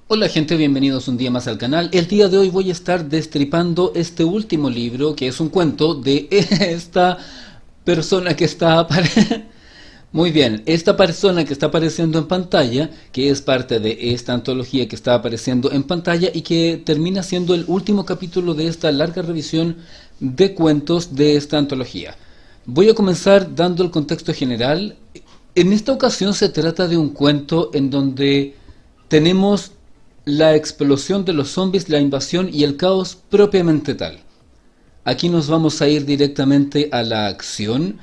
Hola gente, bienvenidos un día más al canal. El día de hoy voy a estar destripando este último libro, que es un cuento de esta persona que está Muy bien, esta persona que está apareciendo en pantalla, que es parte de esta antología que está apareciendo en pantalla y que termina siendo el último capítulo de esta larga revisión de cuentos de esta antología. Voy a comenzar dando el contexto general. En esta ocasión se trata de un cuento en donde tenemos la explosión de los zombies, la invasión y el caos propiamente tal. Aquí nos vamos a ir directamente a la acción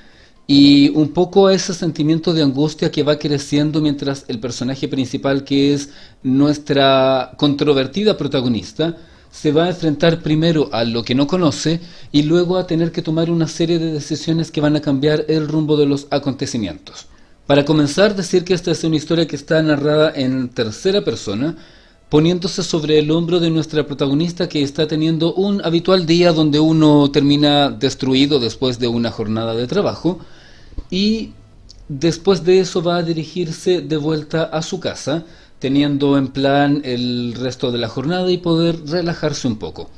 y un poco a ese sentimiento de angustia que va creciendo mientras el personaje principal, que es nuestra controvertida protagonista, se va a enfrentar primero a lo que no conoce y luego a tener que tomar una serie de decisiones que van a cambiar el rumbo de los acontecimientos. Para comenzar, decir que esta es una historia que está narrada en tercera persona, poniéndose sobre el hombro de nuestra protagonista, que está teniendo un habitual día donde uno termina destruido después de una jornada de trabajo y después de eso va a dirigirse de vuelta a su casa, teniendo en plan el resto de la jornada y poder relajarse un poco.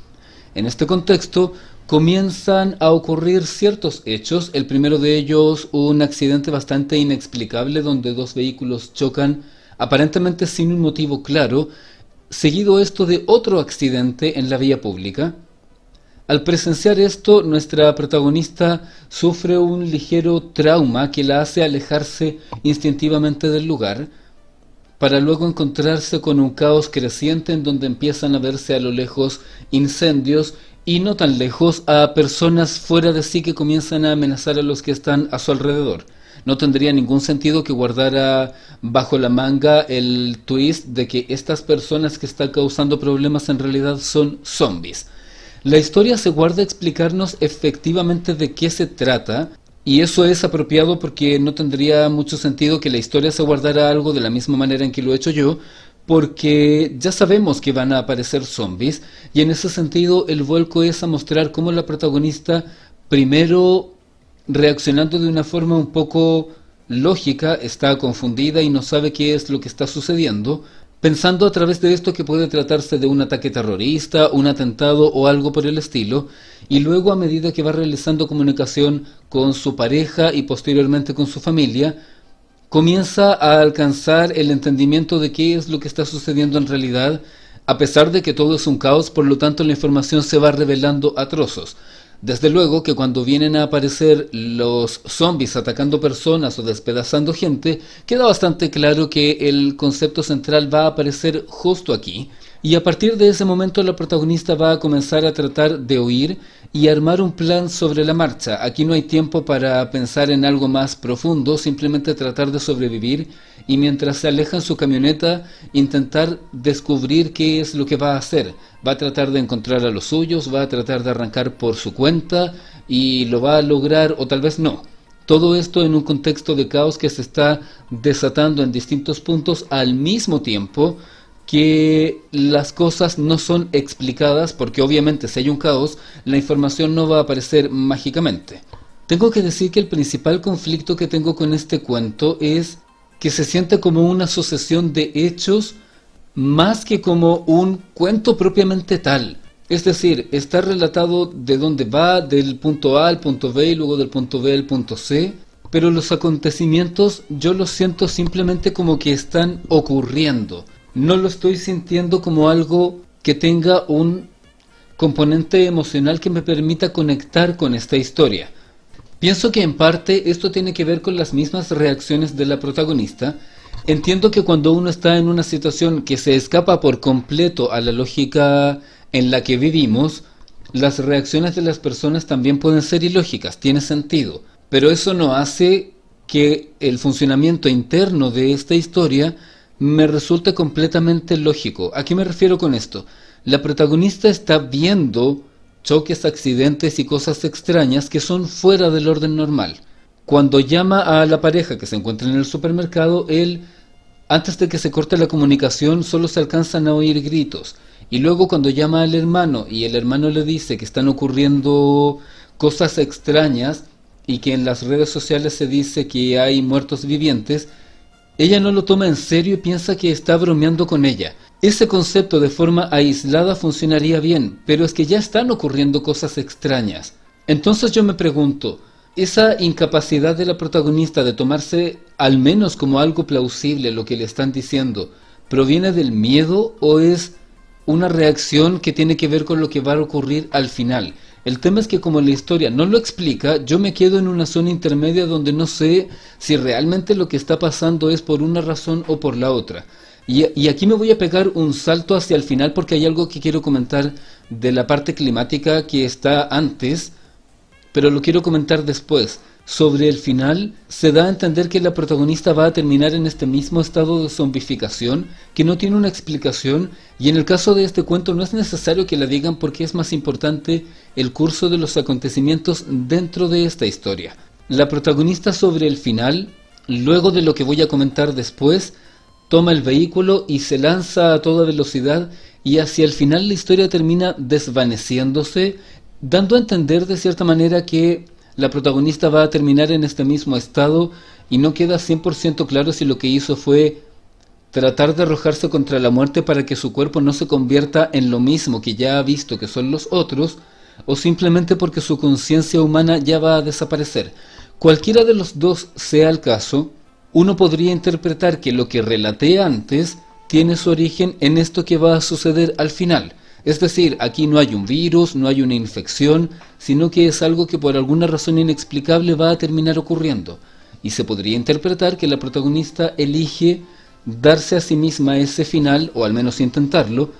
En este contexto comienzan a ocurrir ciertos hechos, el primero de ellos un accidente bastante inexplicable donde dos vehículos chocan aparentemente sin un motivo claro, seguido esto de otro accidente en la vía pública. Al presenciar esto, nuestra protagonista sufre un ligero trauma que la hace alejarse instintivamente del lugar, para luego encontrarse con un caos creciente en donde empiezan a verse a lo lejos incendios y no tan lejos a personas fuera de sí que comienzan a amenazar a los que están a su alrededor. No tendría ningún sentido que guardara bajo la manga el twist de que estas personas que están causando problemas en realidad son zombies. La historia se guarda explicarnos efectivamente de qué se trata, y eso es apropiado porque no tendría mucho sentido que la historia se guardara algo de la misma manera en que lo he hecho yo, porque ya sabemos que van a aparecer zombies, y en ese sentido el vuelco es a mostrar cómo la protagonista, primero reaccionando de una forma un poco lógica, está confundida y no sabe qué es lo que está sucediendo, pensando a través de esto que puede tratarse de un ataque terrorista, un atentado o algo por el estilo, y luego a medida que va realizando comunicación con su pareja y posteriormente con su familia, comienza a alcanzar el entendimiento de qué es lo que está sucediendo en realidad, a pesar de que todo es un caos, por lo tanto la información se va revelando a trozos. Desde luego que cuando vienen a aparecer los zombies atacando personas o despedazando gente, queda bastante claro que el concepto central va a aparecer justo aquí, y a partir de ese momento la protagonista va a comenzar a tratar de huir y armar un plan sobre la marcha. Aquí no hay tiempo para pensar en algo más profundo, simplemente tratar de sobrevivir y mientras se aleja en su camioneta intentar descubrir qué es lo que va a hacer. Va a tratar de encontrar a los suyos, va a tratar de arrancar por su cuenta y lo va a lograr o tal vez no. Todo esto en un contexto de caos que se está desatando en distintos puntos al mismo tiempo que las cosas no son explicadas, porque obviamente si hay un caos, la información no va a aparecer mágicamente. Tengo que decir que el principal conflicto que tengo con este cuento es que se siente como una sucesión de hechos más que como un cuento propiamente tal. Es decir, está relatado de dónde va, del punto A al punto B y luego del punto B al punto C, pero los acontecimientos yo los siento simplemente como que están ocurriendo. No lo estoy sintiendo como algo que tenga un componente emocional que me permita conectar con esta historia. Pienso que en parte esto tiene que ver con las mismas reacciones de la protagonista. Entiendo que cuando uno está en una situación que se escapa por completo a la lógica en la que vivimos, las reacciones de las personas también pueden ser ilógicas, tiene sentido. Pero eso no hace que el funcionamiento interno de esta historia me resulta completamente lógico. ¿A qué me refiero con esto? La protagonista está viendo choques, accidentes y cosas extrañas que son fuera del orden normal. Cuando llama a la pareja que se encuentra en el supermercado, antes de que se corte la comunicación, solo se alcanzan a oír gritos. Y luego cuando llama al hermano y el hermano le dice que están ocurriendo cosas extrañas y que en las redes sociales se dice que hay muertos vivientes, ella no lo toma en serio y piensa que está bromeando con ella. Ese concepto de forma aislada funcionaría bien, pero es que ya están ocurriendo cosas extrañas. Entonces yo me pregunto, ¿esa incapacidad de la protagonista de tomarse al menos como algo plausible lo que le están diciendo, proviene del miedo o es una reacción que tiene que ver con lo que va a ocurrir al final? El tema es que como la historia no lo explica, yo me quedo en una zona intermedia donde no sé si realmente lo que está pasando es por una razón o por la otra. Y aquí me voy a pegar un salto hacia el final porque hay algo que quiero comentar de la parte climática que está antes, pero lo quiero comentar después. Sobre el final, se da a entender que la protagonista va a terminar en este mismo estado de zombificación, que no tiene una explicación, y en el caso de este cuento no es necesario que la digan porque es más importante el curso de los acontecimientos dentro de esta historia. La protagonista sobre el final, luego de lo que voy a comentar después, toma el vehículo y se lanza a toda velocidad y hacia el final la historia termina desvaneciéndose, dando a entender de cierta manera que la protagonista va a terminar en este mismo estado y no queda 100% claro si lo que hizo fue tratar de arrojarse contra la muerte para que su cuerpo no se convierta en lo mismo que ya ha visto que son los otros, o simplemente porque su conciencia humana ya va a desaparecer. Cualquiera de los dos sea el caso, uno podría interpretar que lo que relaté antes tiene su origen en esto que va a suceder al final. Es decir, aquí no hay un virus, no hay una infección, sino que es algo que por alguna razón inexplicable va a terminar ocurriendo. Y se podría interpretar que la protagonista elige darse a sí misma ese final, o al menos intentarlo,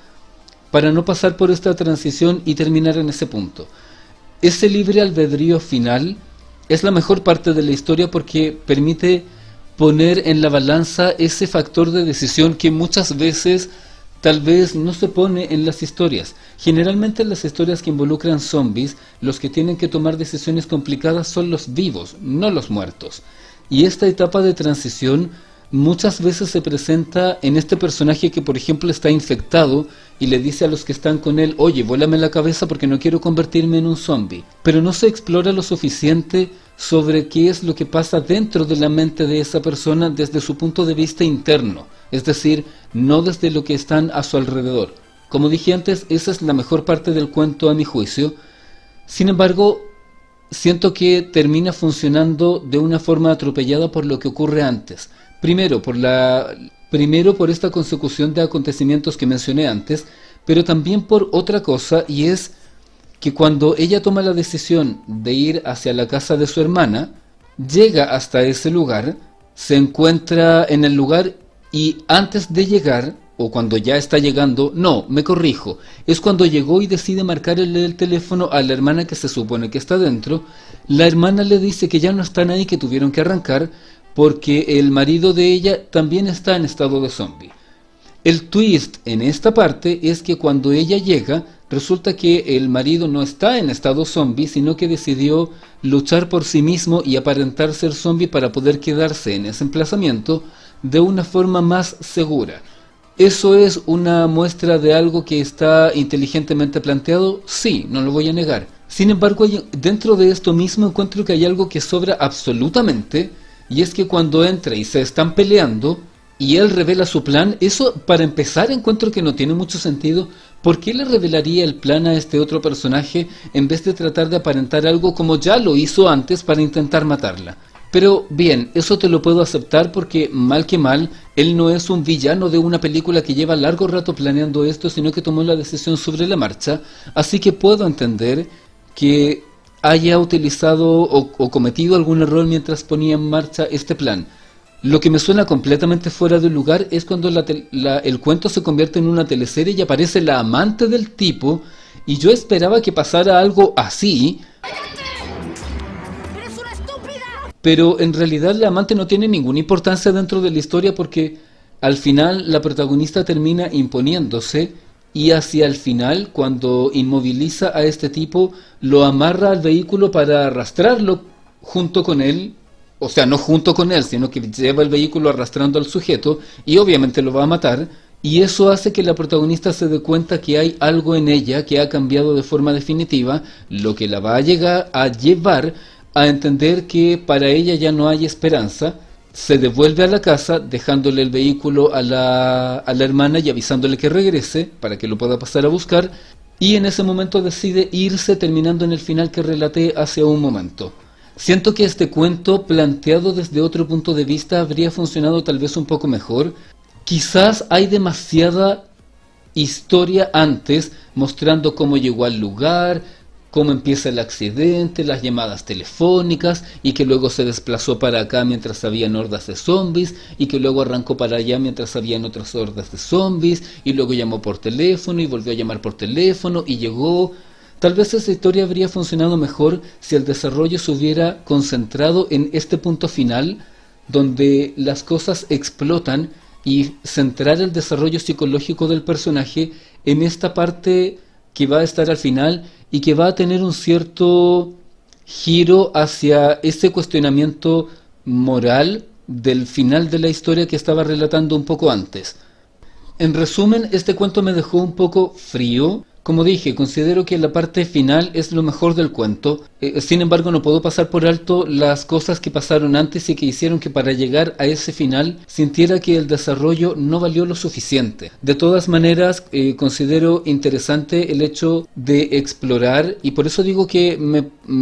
para no pasar por esta transición y terminar en ese punto. Ese libre albedrío final es la mejor parte de la historia porque permite poner en la balanza ese factor de decisión que muchas veces tal vez no se pone en las historias. Generalmente en las historias que involucran zombies, los que tienen que tomar decisiones complicadas son los vivos, no los muertos. Y esta etapa de transición muchas veces se presenta en este personaje que por ejemplo está infectado y le dice a los que están con él, oye, vuélame la cabeza porque no quiero convertirme en un zombie. Pero no se explora lo suficiente sobre qué es lo que pasa dentro de la mente de esa persona desde su punto de vista interno, es decir, no desde lo que están a su alrededor. Como dije antes, esa es la mejor parte del cuento a mi juicio. Sin embargo, siento que termina funcionando de una forma atropellada por lo que ocurre antes. Primero por esta consecución de acontecimientos que mencioné antes, pero también por otra cosa, y es que cuando ella toma la decisión de ir hacia la casa de su hermana, llega hasta ese lugar, se encuentra en el lugar y antes de llegar, o cuando ya está llegando, no, me corrijo, es cuando llegó y decide marcarle el teléfono a la hermana que se supone que está dentro. La hermana le dice que ya no están ahí, que tuvieron que arrancar, porque el marido de ella también está en estado de zombie. El twist en esta parte es que cuando ella llega, resulta que el marido no está en estado zombie, sino que decidió luchar por sí mismo y aparentar ser zombie para poder quedarse en ese emplazamiento de una forma más segura. ¿Eso es una muestra de algo que está inteligentemente planteado? Sí, no lo voy a negar. Sin embargo, dentro de esto mismo encuentro que hay algo que sobra absolutamente, y es que cuando entra y se están peleando, y él revela su plan, eso para empezar encuentro que no tiene mucho sentido. ¿Por qué le revelaría el plan a este otro personaje en vez de tratar de aparentar algo como ya lo hizo antes para intentar matarla? Pero bien, eso te lo puedo aceptar porque mal que mal, él no es un villano de una película que lleva largo rato planeando esto, sino que tomó la decisión sobre la marcha, así que puedo entender que haya utilizado o cometido algún error mientras ponía en marcha este plan. Lo que me suena completamente fuera de lugar es cuando el cuento se convierte en una teleserie y aparece la amante del tipo, y yo esperaba que pasara algo así, ¡Eres una estúpida! pero en realidad la amante no tiene ninguna importancia dentro de la historia porque al final la protagonista termina imponiéndose y hacia el final, cuando inmoviliza a este tipo, lo amarra al vehículo para arrastrarlo junto con él. O sea, no junto con él, sino que lleva el vehículo arrastrando al sujeto y obviamente lo va a matar. Y eso hace que la protagonista se dé cuenta que hay algo en ella que ha cambiado de forma definitiva, lo que la va a llevar a entender que para ella ya no hay esperanza. se devuelve a la casa dejándole el vehículo a la hermana y avisándole que regrese para que lo pueda pasar a buscar, y en ese momento decide irse, terminando en el final que relaté hace un momento. Siento que este cuento, planteado desde otro punto de vista, habría funcionado tal vez un poco mejor. Quizás hay demasiada historia antes, mostrando cómo llegó al lugar, cómo empieza el accidente, las llamadas telefónicas, y que luego se desplazó para acá mientras habían hordas de zombies, y que luego arrancó para allá mientras habían otras hordas de zombies, y luego llamó por teléfono y volvió a llamar por teléfono y llegó. Tal vez esa historia habría funcionado mejor si el desarrollo se hubiera concentrado en este punto final, donde las cosas explotan, y centrar el desarrollo psicológico del personaje en esta parte que va a estar al final y que va a tener un cierto giro hacia ese cuestionamiento moral del final de la historia que estaba relatando un poco antes. En resumen, este cuento me dejó un poco frío. Como dije, considero que la parte final es lo mejor del cuento. Sin embargo, no puedo pasar por alto las cosas que pasaron antes y que hicieron que para llegar a ese final sintiera que el desarrollo no valió lo suficiente. De todas maneras, considero interesante el hecho de explorar, y por eso digo que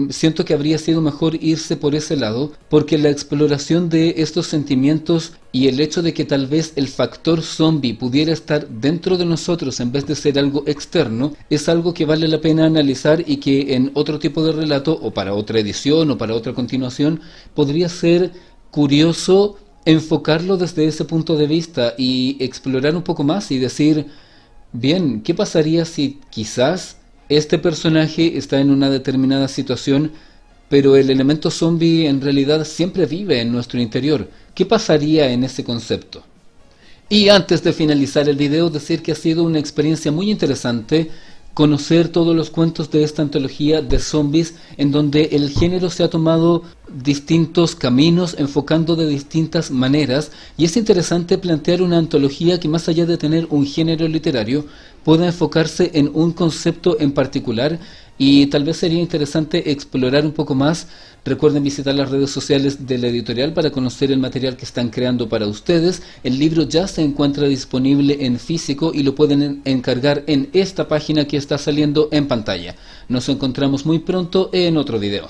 siento que habría sido mejor irse por ese lado, porque la exploración de estos sentimientos y el hecho de que tal vez el factor zombie pudiera estar dentro de nosotros en vez de ser algo externo, es algo que vale la pena analizar, y que en otro tipo de relato, o para otra edición, o para otra continuación, podría ser curioso enfocarlo desde ese punto de vista y explorar un poco más y decir, bien, ¿qué pasaría si quizás este personaje está en una determinada situación, pero el elemento zombie en realidad siempre vive en nuestro interior? ¿Qué pasaría en ese concepto? Y antes de finalizar el video, decir que ha sido una experiencia muy interesante conocer todos los cuentos de esta antología de zombies, en donde el género se ha tomado distintos caminos, enfocando de distintas maneras, y es interesante plantear una antología que, más allá de tener un género literario, pueda enfocarse en un concepto en particular, y tal vez sería interesante explorar un poco más. Recuerden visitar las redes sociales de la editorial para conocer el material que están creando para ustedes. El libro ya se encuentra disponible en físico y lo pueden encargar en esta página que está saliendo en pantalla. Nos encontramos muy pronto en otro video.